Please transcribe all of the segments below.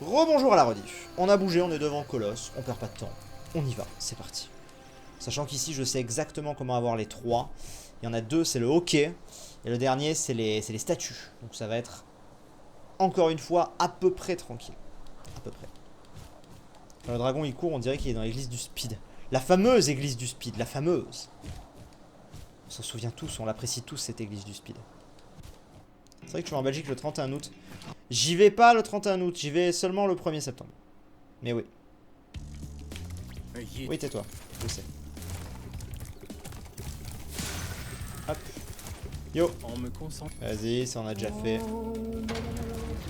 Rebonjour à la rediff. On a bougé, on est devant Colosse, on perd pas de temps. On y va, c'est parti. Sachant qu'ici, je sais exactement comment avoir les trois. Il y en a deux, c'est le hockey. Et le dernier, c'est les statues. Donc ça va être, encore une fois, à peu près tranquille. À peu près. Quand le dragon, il court, on dirait qu'il est dans l'église du speed. La fameuse église du speed, la fameuse. On s'en souvient tous, on l'apprécie tous, cette église du speed. C'est vrai que je suis en Belgique le 31 août. J'y vais pas le 31 août, j'y vais seulement le 1er septembre. Mais oui. Oui, tais-toi, je sais. Hop. Yo. Vas-y, ça on a déjà fait.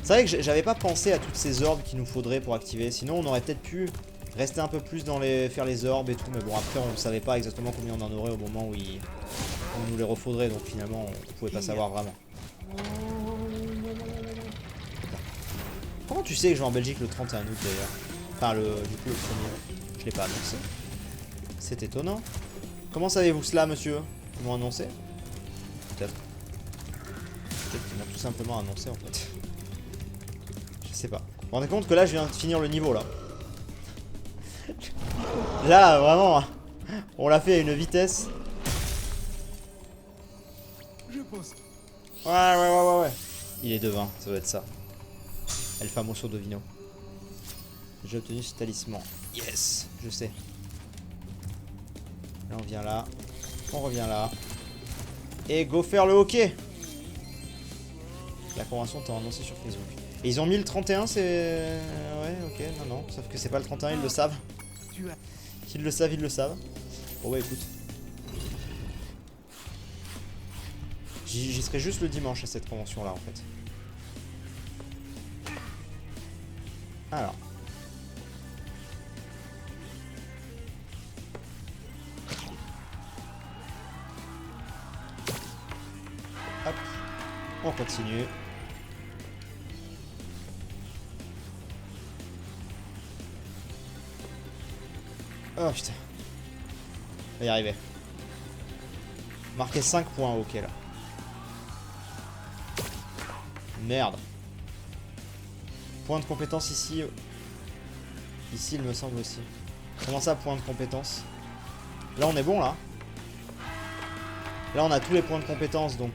C'est vrai que j'avais pas pensé à toutes ces orbes qu'il nous faudrait pour activer. Sinon on aurait peut-être pu rester un peu plus dans faire les orbes et tout. Mais bon, après on savait pas exactement combien on en aurait au moment où on nous les refaudrait. Donc finalement on pouvait pas savoir vraiment. Comment tu sais que je vais en Belgique le 31 août d'ailleurs? Enfin du coup le 1er. Je l'ai pas annoncé. C'est étonnant. Comment savez-vous cela, monsieur? Ils m'ont annoncé? Peut-être. Peut-être qu'ils m'ont tout simplement annoncé en fait. Je sais pas. Vous vous rendez compte que là je viens de finir le niveau là. Là vraiment, on l'a fait à une vitesse. Ouais. Il est devin, ça doit être ça. El famoso Dovino. J'ai obtenu ce talisman. Yes, je sais. Là on vient là. On revient là. Et go faire le hockey. La convention t'a annoncé sur Facebook. Et ils ont mis le 31, c'est... Ouais, ok, non. Sauf que c'est pas le 31, ils le savent. Ils le savent. Bon ouais, écoute. J'y serai juste le dimanche à cette convention-là, en fait. Alors. Hop. On continue. Oh putain. On va y arriver. Marquer 5 points, ok là. Merde. Point de compétence ici. Ici, il me semble aussi. Comment ça, point de compétence? Là, on est bon, là. Là, on a tous les points de compétence, donc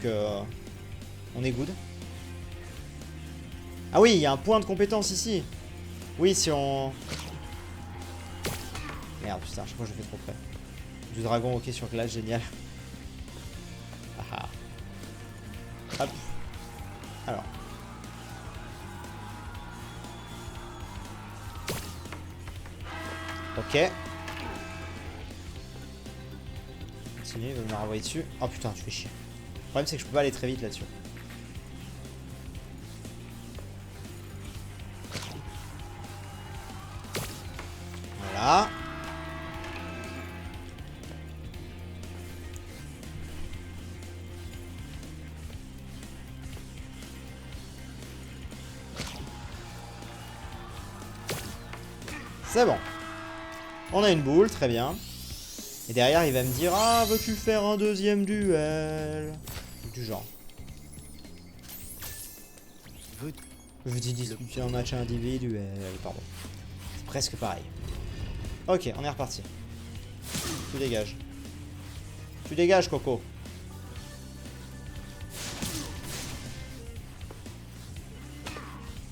on est good. Ah oui, il y a un point de compétence ici. Oui, si on... Merde, putain, à chaque fois je fais trop près. Du dragon, ok, sur glace, génial. Ah. Hop. Alors. Ok. Continue, il va me la renvoyer dessus. Oh putain, tu fais chier. Le problème, c'est que je peux pas aller très vite là-dessus. Voilà. C'est bon. On a une boule, très bien. Et derrière, il va me dire: ah, veux-tu faire un deuxième duel? Du genre. Veux-tu disputer un match individuel? Pardon. C'est presque pareil. Ok, on est reparti. Tu dégages. Tu dégages, Coco.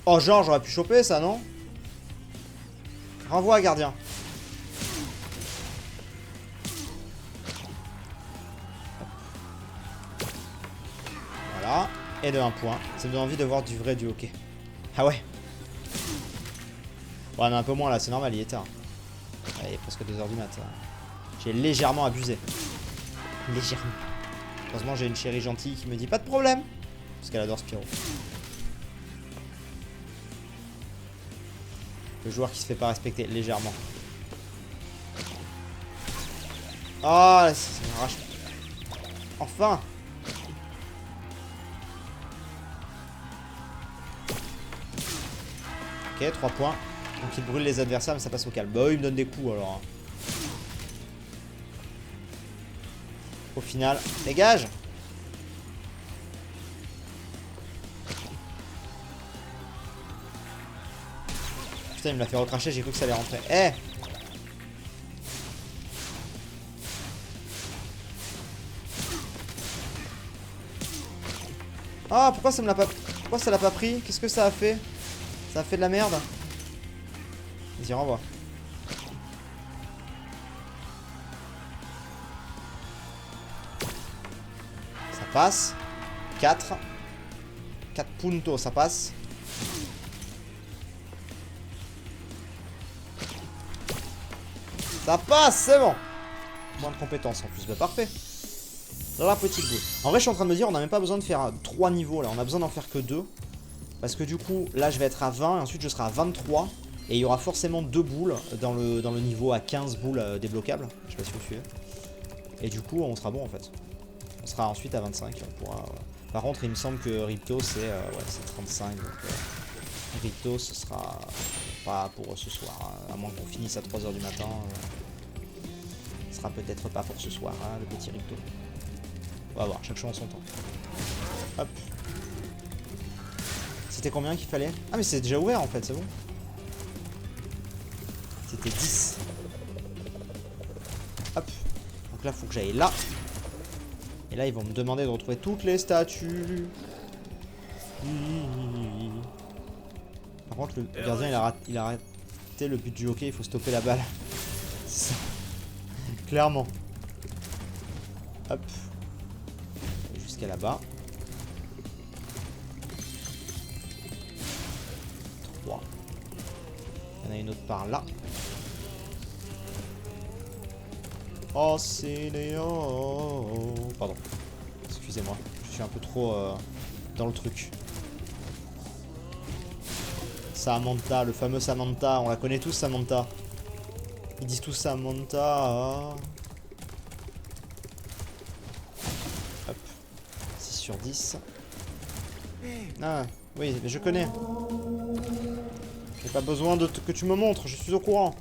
Oh, genre, j'aurais pu choper ça, non? Renvoie, gardien. Voilà. Et de 1 point. Ça me donne envie de voir du vrai du hockey. Ah ouais. Bon, on a un peu moins là, c'est normal, il est tard. Ouais, il est presque 2h du matin. J'ai légèrement abusé. Légèrement. Heureusement, j'ai une chérie gentille qui me dit pas de problème. Parce qu'elle adore Spyro. Le joueur qui se fait pas respecter légèrement. Oh, ça m'arrache. Enfin. Ok, 3 points. Donc il brûle les adversaires, mais ça passe au calme. Bah, il me donne des coups alors. Au final, dégage. putain, il me l'a fait recracher, j'ai cru que ça allait rentrer. Eh! Ah, pourquoi ça me l'a pas... Pourquoi ça l'a pas pris? Qu'est-ce que ça a fait? Ça a fait de la merde? Vas-y, renvoie. Ça passe. 4. 4 puntos, ça passe. Ça passe, c'est bon. Moins de compétences en plus, bah parfait. La petite boule. En vrai, je suis en train de me dire, on n'a même pas besoin de faire 3 niveaux là, on a besoin d'en faire que 2. Parce que du coup, là je vais être à 20 et ensuite je serai à 23. Et il y aura forcément 2 boules dans le niveau à 15 boules débloquables. Je sais pas si vous suivez. Et du coup, on sera bon en fait. On sera ensuite à 25. On pourra, Par contre, il me semble que Ripto c'est ouais, 35. Donc Ripto ce sera pas pour ce soir. Hein, à moins qu'on finisse à 3h du matin. Ce sera peut-être pas pour ce soir, hein, le petit Ripto. On va voir, chaque chose en son temps. Hop. C'était combien qu'il fallait? Ah mais c'est déjà ouvert en fait, c'est bon. C'était 10. Hop. Donc là, faut que j'aille là. Et là, ils vont me demander de retrouver toutes les statues. Par contre, le gardien, il a raté le but du hockey. Il faut stopper la balle. Clairement. Hop. Jusqu'à là-bas. 3. Il y en a une autre par là. Oh, c'est Léo. Pardon. Excusez-moi. Je suis un peu trop dans le truc. Samantha, le fameux Samantha. On la connaît tous, Samantha. Ils disent tous Samantha. Hop. 6 sur 10. Ah, oui, mais je connais. J'ai pas besoin que tu me montres, je suis au courant.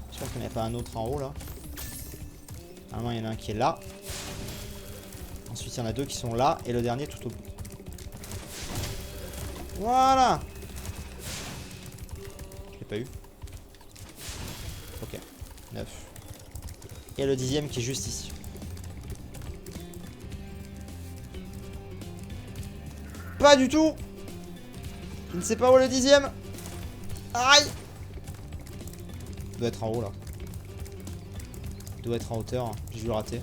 J'espère qu'il n'y en a pas un autre en haut là. Normalement, il y en a un qui est là. Ensuite, il y en a 2 qui sont là. Et le dernier tout au bout. Voilà. Je l'ai pas eu. Ok. 9. Et le 10e qui est juste ici. Pas du tout. Je ne sais pas où est le 10e. Aïe. Il doit être en haut là. Il doit être en hauteur. J'ai dû le rater.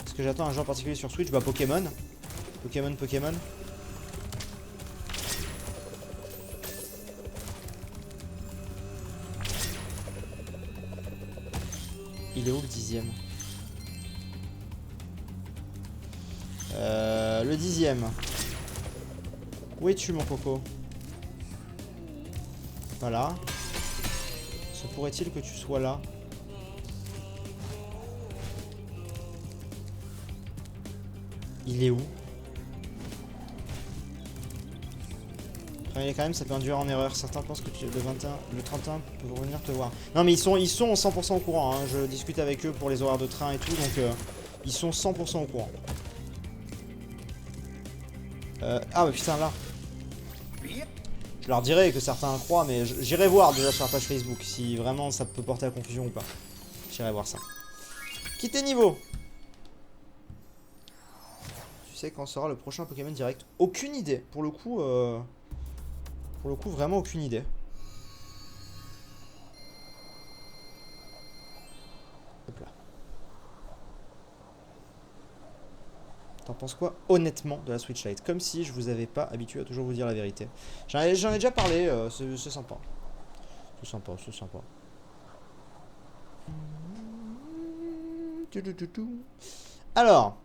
Est-ce que j'attends un jeu en particulier sur Switch? Bah Pokémon. Pokémon. Il est où le 10e? Le 10e. Où es-tu mon coco? Voilà. Se pourrait-il que tu sois là? Il est où? Travailler quand même, ça peut induire en erreur. Certains pensent que le 21, le 31 peuvent revenir te voir. Non mais ils sont 100% au courant. Hein. Je discute avec eux pour les horaires de train et tout, donc ils sont 100% au courant. Ah bah putain là. Je leur dirai que certains croient, mais j'irai voir déjà sur la page Facebook si vraiment ça peut porter à confusion ou pas. J'irai voir ça. Quitter niveau. Tu sais quand sera le prochain Pokémon direct? Aucune idée. Pour le coup, vraiment aucune idée. Hop là. T'en penses quoi honnêtement de la Switch Lite? Comme si je vous avais pas habitué à toujours vous dire la vérité. J'en ai déjà parlé, c'est sympa. C'est sympa. Alors,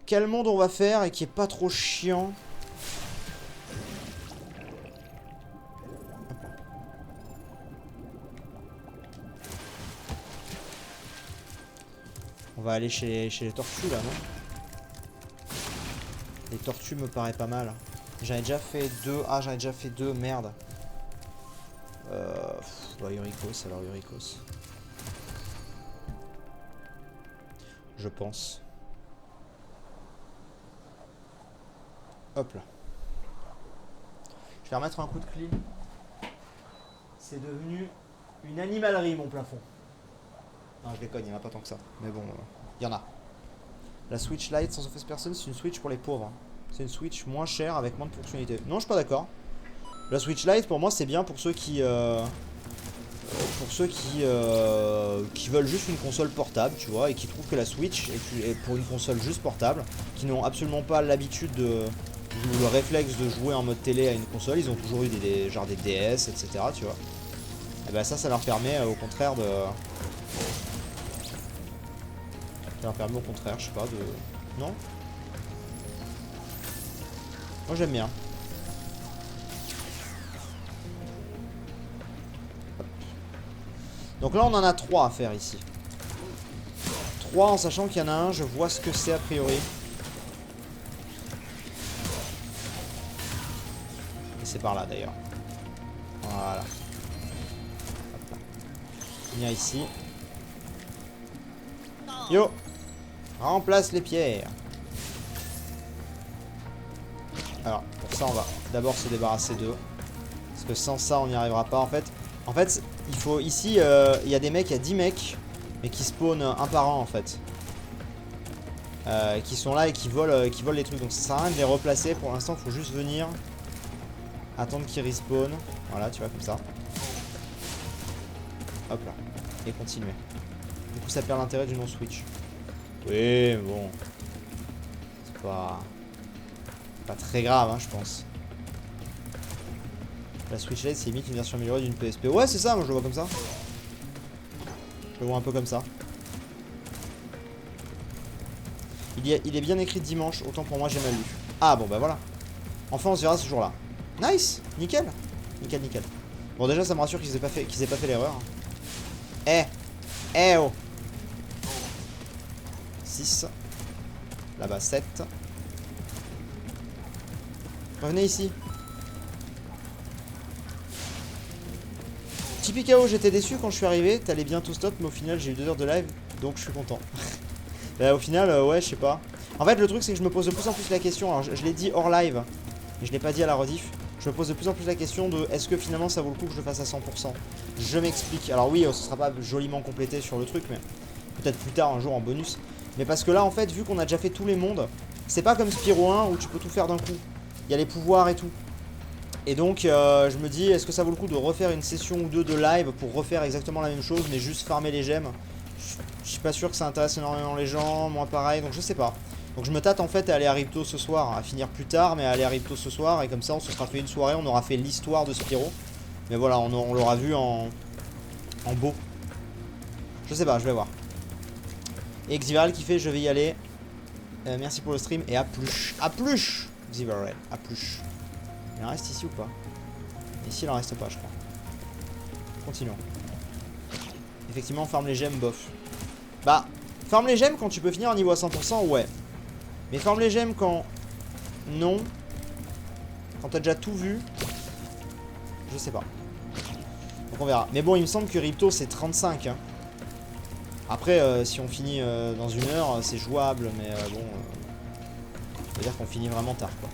quel monde on va faire et qui est pas trop chiant? On va aller chez les tortues là, non? Les tortues me paraît pas mal. J'en ai déjà fait 2. Ah, j'en ai déjà fait 2, merde. Bah, Urikos, alors Urikos. Je pense. Hop là. Je vais remettre un coup de clean. C'est devenu une animalerie mon plafond. Non, je déconne, il n'y en a pas tant que ça. Mais bon, il y en a. La Switch Lite sans office person, c'est une Switch pour les pauvres. C'est une Switch moins chère avec moins de fonctionnalités. Non, je suis pas d'accord. La Switch Lite pour moi c'est bien pour ceux qui veulent juste une console portable, tu vois, et qui trouvent que la Switch est pour une console juste portable, qui n'ont absolument pas l'habitude ou le réflexe de jouer en mode télé à une console. Ils ont toujours eu genre des DS, etc. Tu vois. Et ben ça leur permet au contraire de... Ça leur permet au contraire, je sais pas, de... Non? Moi j'aime bien. Hop. Donc là on en a 3 à faire ici. 3 en sachant qu'il y en a un, je vois ce que c'est a priori. Et c'est par là d'ailleurs. Voilà. Hop là. Venir ici. Yo! Remplace les pierres. Alors, pour ça, on va d'abord se débarrasser d'eux. Parce que sans ça, on n'y arrivera pas. En fait, il faut... Ici, il y a des mecs, il y a 10 mecs. Mais qui spawnent un par un, en fait. Qui sont là et qui volent les trucs. Donc ça sert à rien de les replacer. Pour l'instant, il faut juste venir. Attendre qu'ils respawnent. Voilà, tu vois, comme ça. Hop là. Et continuer. Du coup, ça perd l'intérêt du non-switch. Oui, mais bon. C'est pas très grave, hein, je pense. La Switch Lite, c'est limite une version améliorée d'une PSP. Ouais, c'est ça, moi je le vois comme ça. Je le vois un peu comme ça. Il est bien écrit dimanche, autant pour moi j'ai mal lu. Ah bon, bah voilà. Enfin, on se verra ce jour-là. Nice, nickel. Nickel, nickel. Bon, déjà, ça me rassure qu'ils aient pas fait l'erreur. Eh oh. 6. Là-bas, 7. Revenez ici. Tipeee KO, j'étais déçu quand je suis arrivé. T'allais bientôt stop, mais au final, j'ai eu 2 heures de live, donc je suis content. Au final, ouais, je sais pas. En fait, le truc, c'est que je me pose de plus en plus la question. Alors, je l'ai dit hors live, mais je l'ai pas dit à la rediff. Je me pose de plus en plus la question de est-ce que finalement ça vaut le coup que je le fasse à 100%. Je m'explique. Alors, oui, ce sera pas joliment complété sur le truc, mais peut-être plus tard, un jour en bonus. Mais parce que là, en fait, vu qu'on a déjà fait tous les mondes, c'est pas comme Spyro 1 où tu peux tout faire d'un coup. Il y a les pouvoirs et tout. Et donc, je me dis, est-ce que ça vaut le coup de refaire une session ou deux de live pour refaire exactement la même chose, mais juste farmer les gemmes? Je suis pas sûr que ça intéresse énormément les gens, moi pareil, donc je sais pas. Donc je me tâte en fait à aller à Ripto ce soir, à finir plus tard, mais à aller à Ripto ce soir, et comme ça on se sera fait une soirée, on aura fait l'histoire de Spyro. Mais voilà, on l'aura vu en beau. Je sais pas, je vais voir. Et Xivaral qui fait, je vais y aller. Merci pour le stream, et à plus. À plus Xivaral, à plus. Il en reste ici ou pas? Ici il en reste pas, je crois. Continuons. Effectivement, farm les gemmes, bof. Bah, farm les gemmes quand tu peux finir en niveau à 100%, ouais. Mais farm les gemmes quand... Non. Quand t'as déjà tout vu. Je sais pas. Donc on verra. Mais bon, il me semble que Ripto c'est 35. Hein. Après, si on finit dans 1 heure, c'est jouable. Mais bon... ça veut dire qu'on finit vraiment tard, quoi.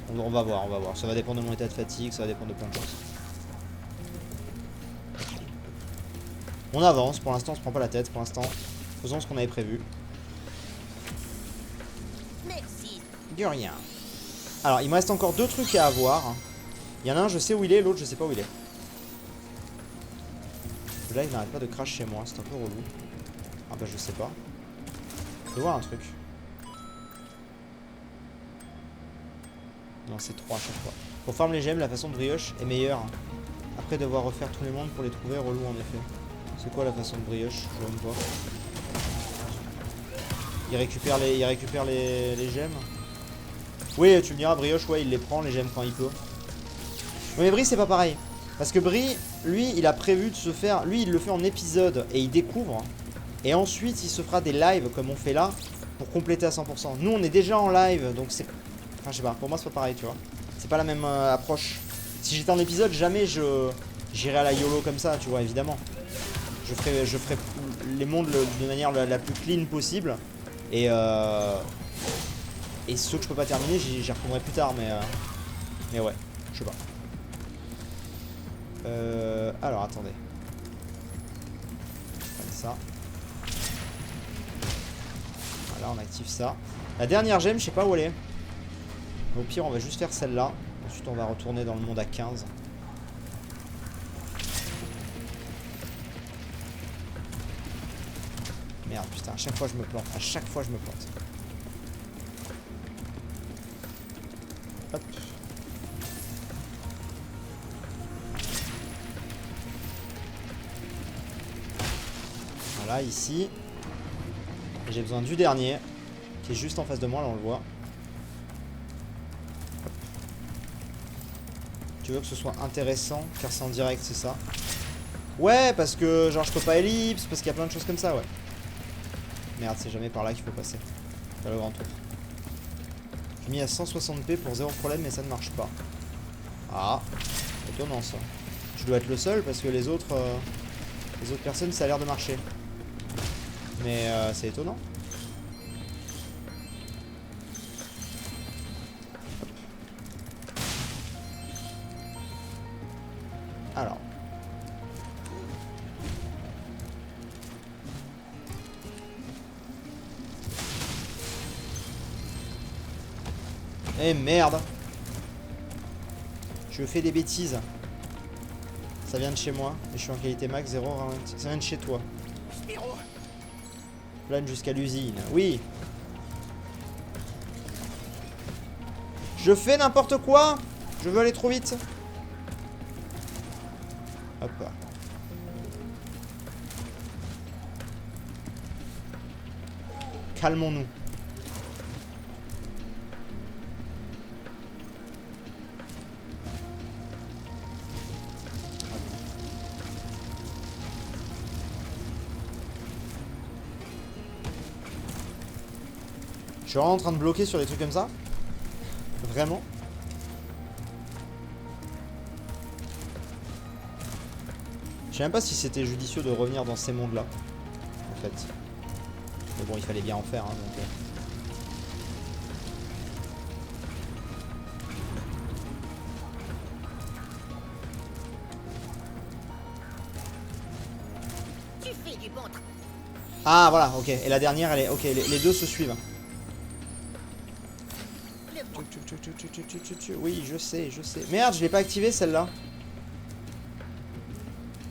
On va voir, on va voir. Ça va dépendre de mon état de fatigue, ça va dépendre de plein de choses. On avance, pour l'instant on se prend pas la tête, pour l'instant faisons ce qu'on avait prévu. Merci. De rien. Alors il me reste encore 2 trucs à avoir. Il y en a un je sais où il est, l'autre je sais pas où il est. Là il n'arrête pas de crash chez moi, c'est un peu relou. Ah bah je sais pas. Je peux voir un truc. Non c'est 3 à chaque fois. Pour farm les gemmes, la façon de brioche est meilleure. Après devoir refaire tous les mondes pour les trouver, relou en effet. C'est quoi la façon de brioche? Je vois même pas. Il récupère les gemmes. Oui, tu me diras, brioche, ouais, il les prend, les gemmes, quand il peut. Mais Bri, c'est pas pareil. Parce que Bri, lui, il a prévu de se faire... Lui, il le fait en épisode et il découvre. Et ensuite, il se fera des lives comme on fait là pour compléter à 100%. Nous, on est déjà en live, donc c'est... Enfin, je sais pas, pour moi, c'est pas pareil, tu vois. C'est pas la même approche. Si j'étais en épisode, jamais j'irais à la YOLO comme ça, tu vois, évidemment. Je ferai les mondes de manière la plus clean possible. Et Et ceux que je peux pas terminer, j'y reprendrai plus tard, mais ouais, je sais pas. Alors attendez. Comme ça. Voilà, on active ça. La dernière gemme, je sais pas où elle est. Au pire, on va juste faire celle-là. Ensuite, on va retourner dans le monde à 15. Merde, putain, à chaque fois je me plante. À chaque fois je me plante. Hop. Voilà, ici. J'ai besoin du dernier. Qui est juste en face de moi, là on le voit. Hop. Tu veux que ce soit intéressant, car c'est en direct, c'est ça? Ouais, parce que genre je peux pas ellipse, parce qu'il y a plein de choses comme ça, ouais. Merde, c'est jamais par là qu'il faut passer. Faire le grand tour. J'ai mis à 160p pour 0 problème, mais ça ne marche pas. Ah, étonnant ça. Je dois être le seul parce que les autres personnes, ça a l'air de marcher. Mais c'est étonnant. Alors. Eh merde. Je fais des bêtises. Ça vient de chez moi. Et je suis en qualité max, 0 ralenti. Ça vient de chez toi. Plane jusqu'à l'usine. Oui. Je fais n'importe quoi. Je veux aller trop vite. Hop. Calmons-nous. Je suis vraiment en train de bloquer sur des trucs comme ça. Vraiment. Je sais même pas si c'était judicieux de revenir dans ces mondes là. En fait. Mais bon, il fallait bien en faire. Hein, donc, Tu fais du bon travail. Ah voilà, ok. Et la dernière, elle est. Ok, les deux se suivent. Oui, je sais, je sais. Merde, je l'ai pas activé celle-là.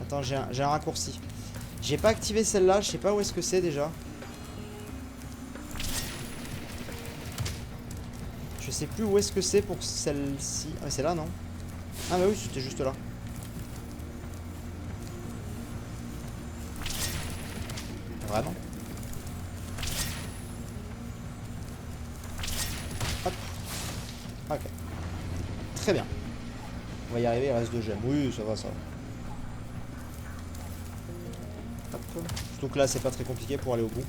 Attends, j'ai un raccourci. J'ai pas activé celle-là, je sais pas où est-ce que c'est déjà. Je sais plus où est-ce que c'est pour celle-ci. Ah, c'est là, non? Ah, bah oui, c'était juste là. Vraiment? Hop. Ok. Très bien. On va y arriver, il reste 2 gemmes. Oui, ça va, ça va. Hop. Surtout que là, c'est pas très compliqué pour aller au bout.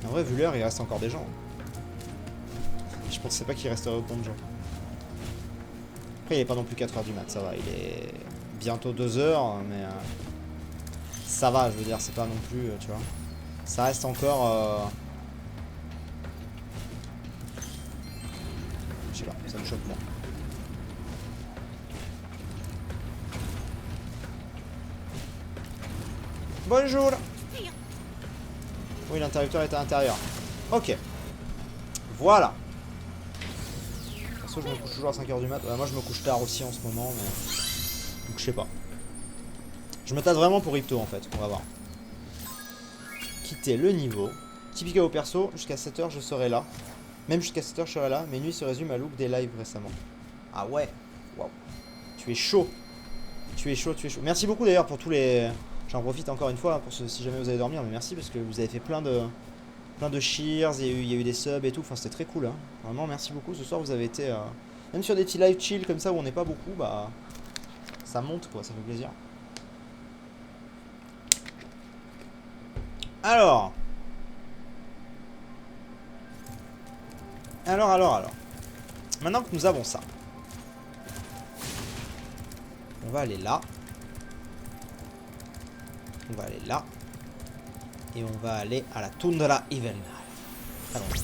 En vrai, vu l'heure, il reste encore des gens. Je pensais pas qu'il resterait autant de gens. Après, il est pas non plus 4 h du mat, ça va. Il est bientôt 2 h, mais ça va, je veux dire, c'est pas non plus, tu vois. Ça reste encore... Je sais pas, ça me choque moins. Bonjour. Oui, l'interrupteur est à l'intérieur. Ok. Voilà. Perso, je me couche toujours à 5 h du mat. Moi, je me couche tard aussi en ce moment, mais... Donc, je sais pas. Je me tâte vraiment pour Ripto, en fait. On va voir. Quitter le niveau. Typique au perso, jusqu'à 7 h, je serai là. Même jusqu'à 7 h, je serai là. Mes nuits se résument à look des lives récemment. Ah ouais. Waouh. Tu es chaud. Tu es chaud, tu es chaud. Merci beaucoup d'ailleurs pour tous les... J'en profite encore une fois pour si jamais vous allez dormir, mais merci parce que vous avez fait plein de cheers, il y a eu des subs et tout, enfin c'était très cool. Hein. Vraiment merci beaucoup, ce soir vous avez été... Même sur des petits live chill comme ça où on n'est pas beaucoup, bah... Ça monte quoi, ça fait plaisir. Alors. Maintenant que nous avons ça. On va aller là. On va aller là. Et on va aller à la Tundra hivernale. Allons-y.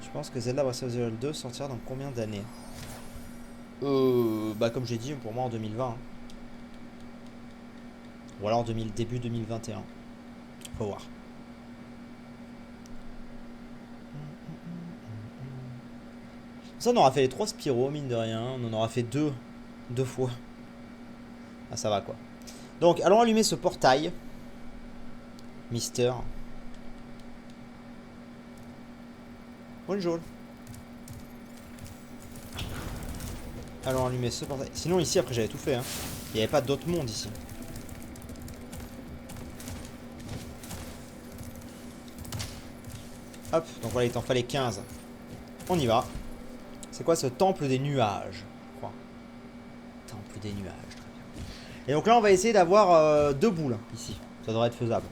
Je pense que Zelda Breath of the Wild 2 sortira dans combien d'années? Bah comme j'ai dit, pour moi en 2020. Hein. Ou alors début 2021. Faut voir. Ça, on aura fait les 3 Spyro, mine de rien. On en aura fait 2 fois. Ah, ça va quoi. Donc, allons allumer ce portail. Mister. Bonjour. Allons allumer ce portail. Sinon, ici, après, j'avais tout fait. Hein. Il n'y avait pas d'autre monde ici. Hop, donc voilà, il t'en fallait 15. On y va. C'est quoi ce temple des nuages, je crois. Temple des nuages, très bien. Et donc là, on va essayer d'avoir 2 boules ici. Ça devrait être faisable.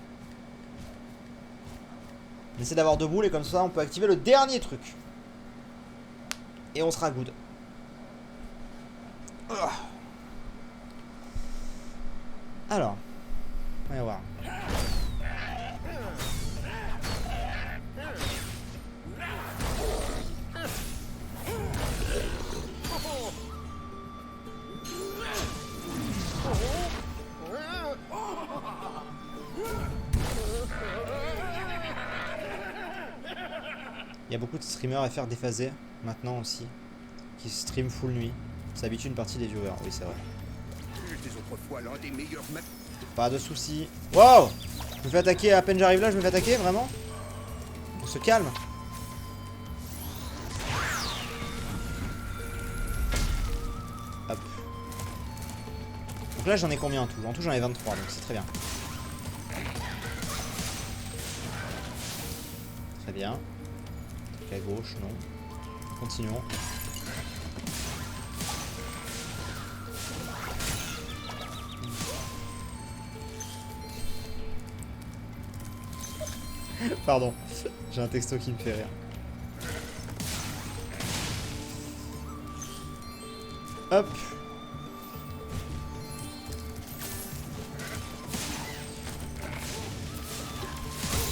On essaie d'avoir 2 boules et comme ça, on peut activer le dernier truc. Et on sera good. Alors, on va voir. Il y a beaucoup de streamers FR déphasés maintenant aussi qui stream full nuit. Ça habitue une partie des viewers, oui c'est vrai. Pas de soucis. Wow! Je me fais attaquer, à peine j'arrive là, je me fais attaquer, vraiment? On se calme. Hop. Donc là j'en ai combien en tout? En tout j'en ai 23, donc c'est très bien. Très bien. Donc à gauche, non. Continuons. Pardon, j'ai un texto qui me fait rire. Hop.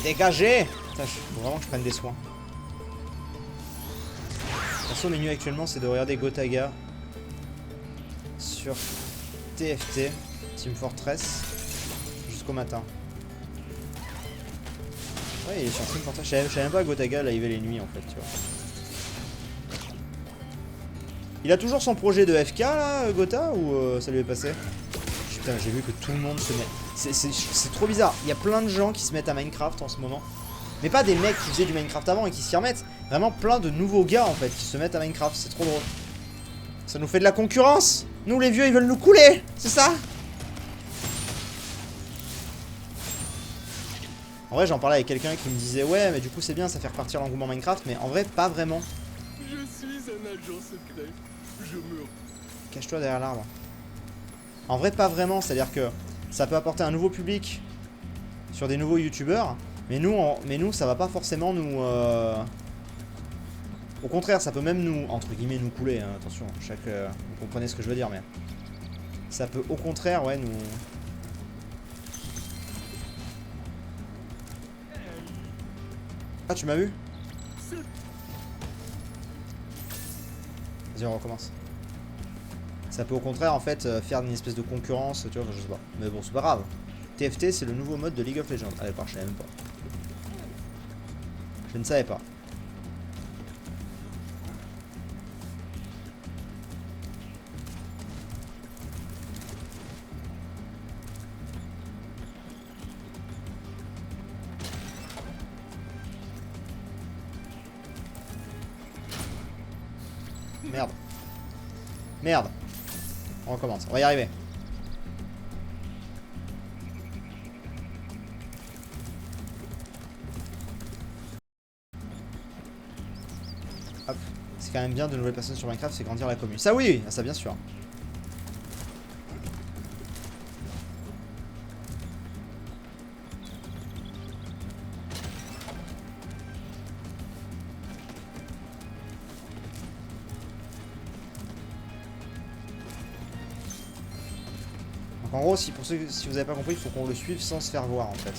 Dégagez! Putain, faut vraiment que je prenne des soins. De toute façon, le menu actuellement, c'est de regarder Gotaga sur TFT, Team Fortress, jusqu'au matin. Ouais, il est sur Team Fortress. Je savais même pas que Gotaga live les nuits en fait, tu vois. Il a toujours son projet de FK là, Gotha, ou ça lui est passé? Putain, j'ai vu que tout le monde se met. C'est trop bizarre. Il y a plein de gens qui se mettent à Minecraft en ce moment. Mais pas des mecs qui faisaient du Minecraft avant et qui s'y remettent. Vraiment plein de nouveaux gars en fait qui se mettent à Minecraft. C'est trop drôle. Ça nous fait de la concurrence. Nous les vieux ils veulent nous couler. C'est ça? En vrai j'en parlais avec quelqu'un qui me disait ouais mais du coup c'est bien ça fait repartir l'engouement Minecraft. Mais en vrai pas vraiment. Je suis un agent secret. Je me... Cache-toi derrière l'arbre. En vrai pas vraiment. C'est à dire que ça peut apporter un nouveau public sur des nouveaux youtubeurs. Mais nous, ça va pas forcément nous... Au contraire, ça peut même nous, entre guillemets, nous couler. Hein, attention, vous comprenez ce que je veux dire, mais... Ça peut au contraire, ouais, nous... Ah, tu m'as vu? Vas-y, on recommence. Ça peut au contraire, en fait, faire une espèce de concurrence, tu vois, je sais pas. Mais bon, c'est pas grave. TFT, c'est le nouveau mode de League of Legends. Allez, je savais même pas. Je ne savais pas. Merde. Merde. On recommence. On va y arriver. Hop. C'est quand même bien de nouvelles personnes sur Minecraft, c'est grandir la commune. Ça oui, ça bien sûr. En gros, si vous avez pas compris, il faut qu'on le suive sans se faire voir en fait.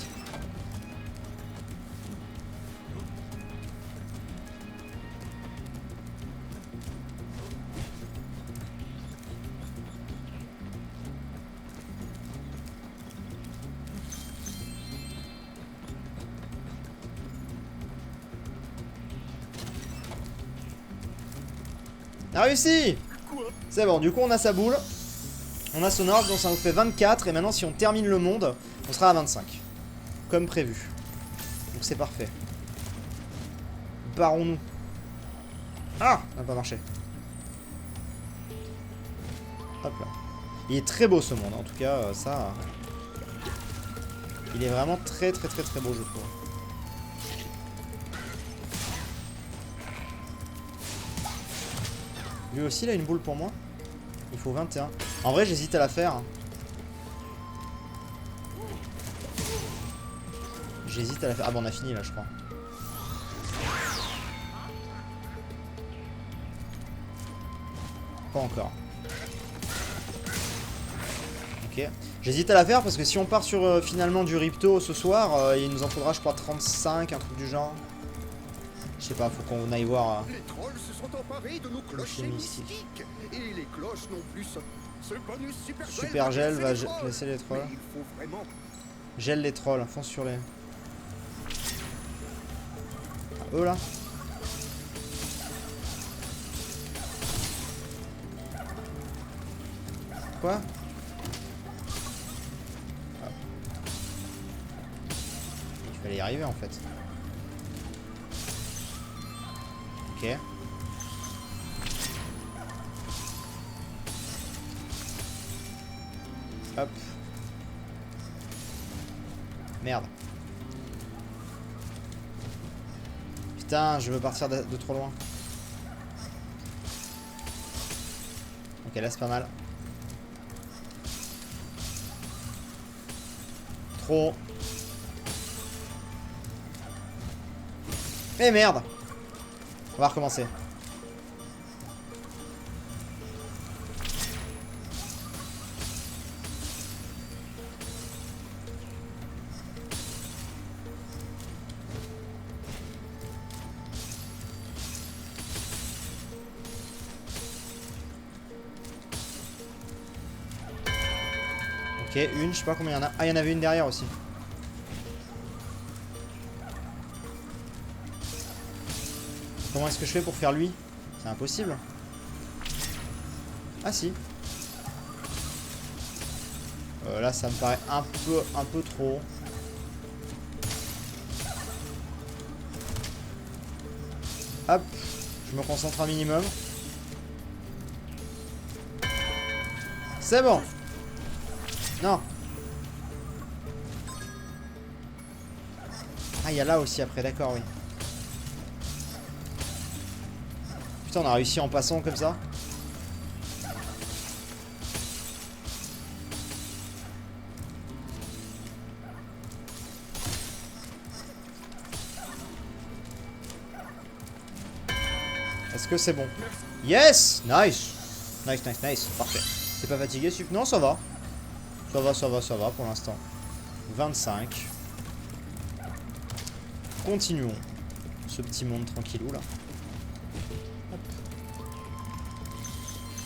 On a réussi! C'est bon, du coup on a sa boule. On a son orbe, donc ça nous fait 24. Et maintenant si on termine le monde, on sera à 25. Comme prévu. Donc c'est parfait. Barrons-nous. Ah! Ça n'a pas marché. Hop là. Il est très beau ce monde, en tout cas, ça... Il est vraiment très très très très beau, je trouve. Lui aussi, il a une boule pour moi. Il faut 21. En vrai, j'hésite à la faire. J'hésite à la faire. Ah bon, on a fini là, je crois. Pas encore. Ok. J'hésite à la faire parce que si on part sur finalement du Ripto ce soir, il nous en faudra, je crois, 35, un truc du genre. Je sais pas, faut qu'on aille voir. Les trolls se sont emparés de nos clochers mystiques. Et les cloches non plus. Ce bonus Super gel va laisser les trolls. Il faut vraiment... Gèle les trolls, fonce sur les... Ah, eux là. Quoi? Ah. Il fallait y arriver en fait. Ok. Hop. Merde. Putain, je veux partir de trop loin. Ok, là c'est pas mal. Trop. Eh merde. On va recommencer. Ok, une, je sais pas combien il y en a. Ah, il y en avait une derrière aussi. Comment est-ce que je fais pour faire lui? C'est impossible. Ah si. Là, ça me paraît un peu trop. Hop, je me concentre un minimum. C'est bon. Non. Ah, il y a là aussi après, d'accord, oui. Putain, on a réussi en passant comme ça. Est-ce que c'est bon? Yes! Nice! Nice, nice, nice. Parfait. C'est pas fatigué, Sup? Non, ça va. Ça va pour l'instant. 25. Continuons ce petit monde tranquillou là. Hop.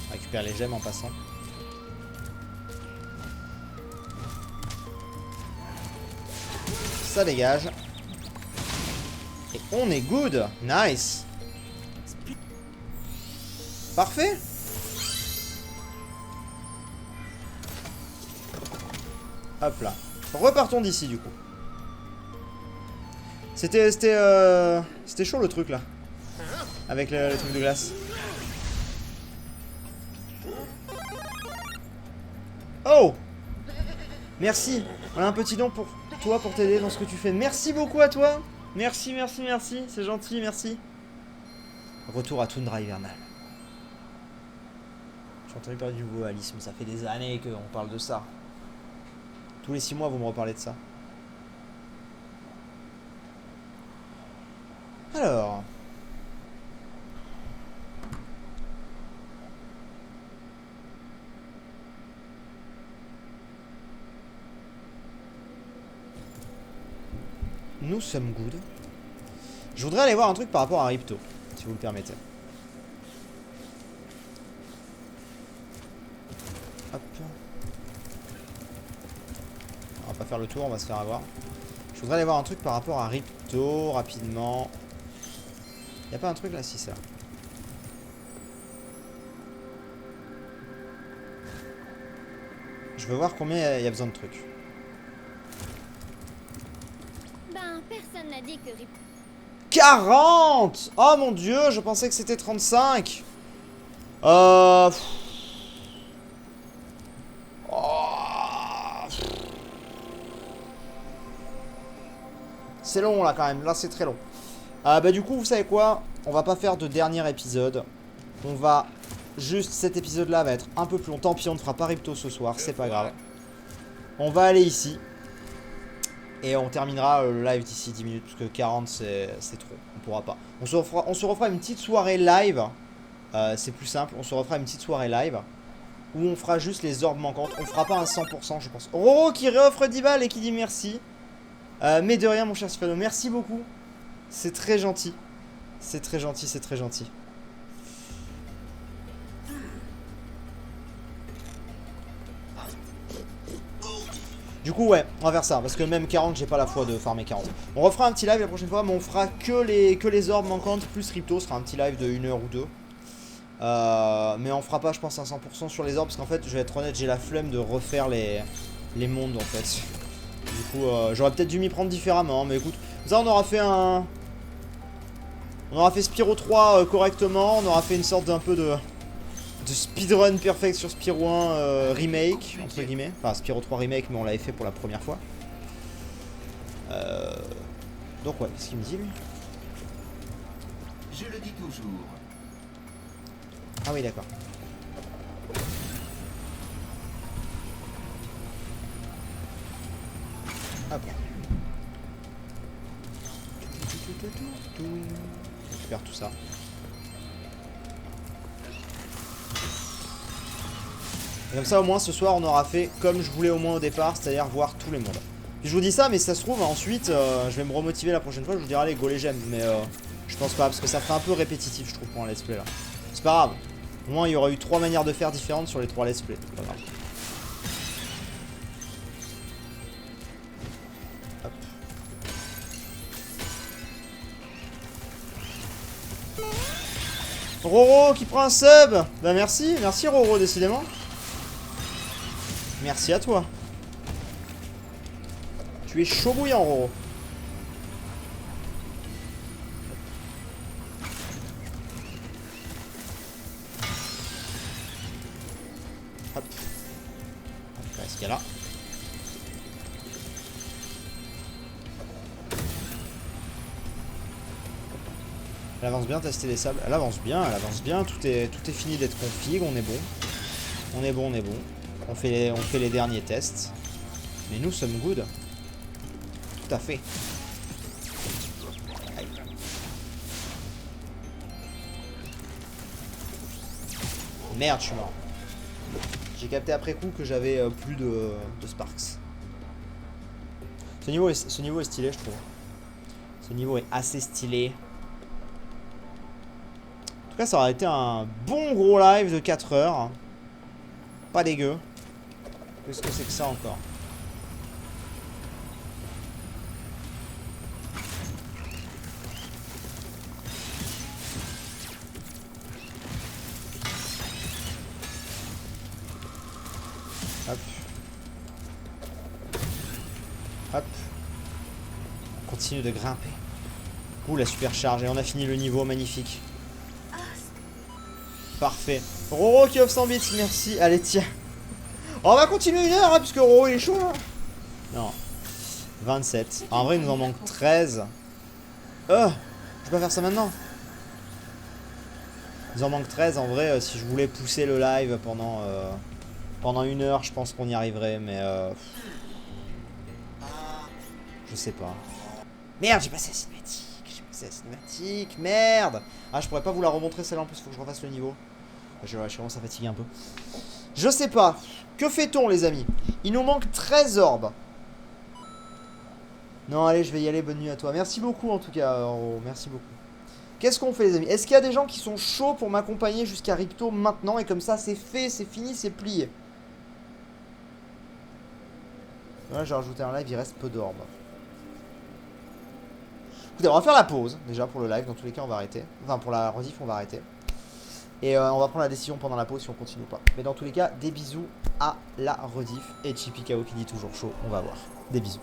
On récupère les gemmes en passant. Ça dégage. Et on est good. Nice. Parfait. Hop là. Repartons d'ici du coup. C'était chaud le truc là. Avec le truc de glace. Oh! Merci. On a un petit don pour toi pour t'aider dans ce que tu fais. Merci beaucoup à toi. Merci, merci, merci. C'est gentil, merci. Retour à Toundra hivernale. J'ai entendu parler du nouveau Alice, mais ça fait des années qu'on parle de ça. Tous les 6 mois, vous me reparlez de ça. Alors... Nous sommes good. Je voudrais aller voir un truc par rapport à Ripto, si vous le permettez. Hop. On va pas faire le tour, on va se faire avoir. Je voudrais aller voir un truc par rapport à Ripto, rapidement. Y'a pas un truc là, si ça. Je veux voir combien il y a besoin de trucs. Ben, personne n'a dit que Rip... 40! Oh mon dieu, je pensais que c'était 35. Oh. C'est long là quand même, là c'est très long. Bah du coup, vous savez quoi? On va pas faire de dernier épisode. On va... Juste cet épisode là va être un peu plus long. Tant pis, on ne fera pas Ripto ce soir, c'est pas grave. On va aller ici. Et on terminera le live d'ici 10 minutes. Parce que 40 c'est trop, on pourra pas. On se refera une petite soirée live. C'est plus simple, on se refera une petite soirée live. Où on fera juste les orbes manquantes. On fera pas un 100% je pense. Roro qui réoffre 10 balles et qui dit merci. Mais de rien mon cher Sifano, merci beaucoup. C'est très gentil. C'est très gentil, c'est très gentil. Du coup ouais, on va faire ça, parce que même 40, j'ai pas la foi de farmer 40. On refera un petit live la prochaine fois, mais on fera que les orbes manquantes, plus Ripto, ce sera un petit live de 1 heure ou 2. Mais on fera pas, je pense, à 100% sur les orbes, parce qu'en fait, je vais être honnête, j'ai la flemme de refaire les mondes, en fait. Du coup, j'aurais peut-être dû m'y prendre différemment, mais écoute, ça on aura fait un... On aura fait Spyro 3 correctement, on aura fait une sorte d'un peu de speedrun perfect sur Spyro 1 remake, entre guillemets. Enfin, Spyro 3 remake, mais on l'avait fait pour la première fois. Donc ouais, qu'est-ce qu'il me dit lui? Je le dis toujours. Ah oui, d'accord. Hop. On récupère tout ça. Et comme ça au moins ce soir on aura fait comme je voulais au moins au départ, c'est-à-dire voir tous les mondes. Puis je vous dis ça, mais si ça se trouve ensuite je vais me remotiver la prochaine fois, je vous dirai allez go les j'aime, mais je pense pas parce que ça fait un peu répétitif je trouve pour un let's play là. C'est pas grave, au moins il y aura eu 3 manières de faire différentes sur les 3 let's play, c'est pas grave. Hop. Roro qui prend un sub. Bah merci, merci Roro décidément. Merci à toi. Tu es chaud bouillant, Roro. Hop. Hop, ce qu'il y a là. Elle avance bien, tester les sables. Elle avance bien, elle avance bien. Tout est fini d'être config, on est bon. On est bon, on est bon. On fait les derniers tests. Mais nous sommes good. Tout à fait. Aïe. Merde, je suis mort. J'ai capté après coup que j'avais plus de Sparks. Ce niveau est stylé, je trouve. Ce niveau est assez stylé. En tout cas, ça aurait été un bon gros live de 4 heures. Pas dégueu. Qu'est-ce que c'est que ça encore? Hop. Hop. On continue de grimper. Ouh, la supercharge. Et on a fini le niveau, magnifique. Parfait. Roro qui offre 100 bits, merci. Allez, tiens. On va continuer 1 heure, hein, puisque Roro il est chaud. Hein. Non. 27. En vrai, il nous en manque 13. Je vais pas faire ça maintenant. Il nous en manque 13. En vrai, si je voulais pousser le live pendant 1 heure, je pense qu'on y arriverait, mais je sais pas. Merde, j'ai passé la cinématique. J'ai passé la cinématique. Merde. Ah, je pourrais pas vous la remontrer celle-là en plus, faut que je refasse le niveau. Je commence à fatiguer un peu. Je sais pas. Que fait-on, les amis? Il nous manque 13 orbes. Non, allez, je vais y aller. Bonne nuit à toi. Merci beaucoup, en tout cas. Merci beaucoup. Qu'est-ce qu'on fait, les amis? Est-ce qu'il y a des gens qui sont chauds pour m'accompagner jusqu'à Ripto maintenant? Et comme ça, c'est fait, c'est fini, c'est plié. Là, j'ai rajouté un live, il reste peu d'orbes. Écoutez, on va faire la pause, déjà, pour le live. Dans tous les cas, on va arrêter. Enfin, pour la rediff, on va arrêter. Et on va prendre la décision pendant la pause si on continue ou pas. Mais dans tous les cas, des bisous à la rediff. Et Chippy Kao qui dit toujours chaud, on va voir. Des bisous.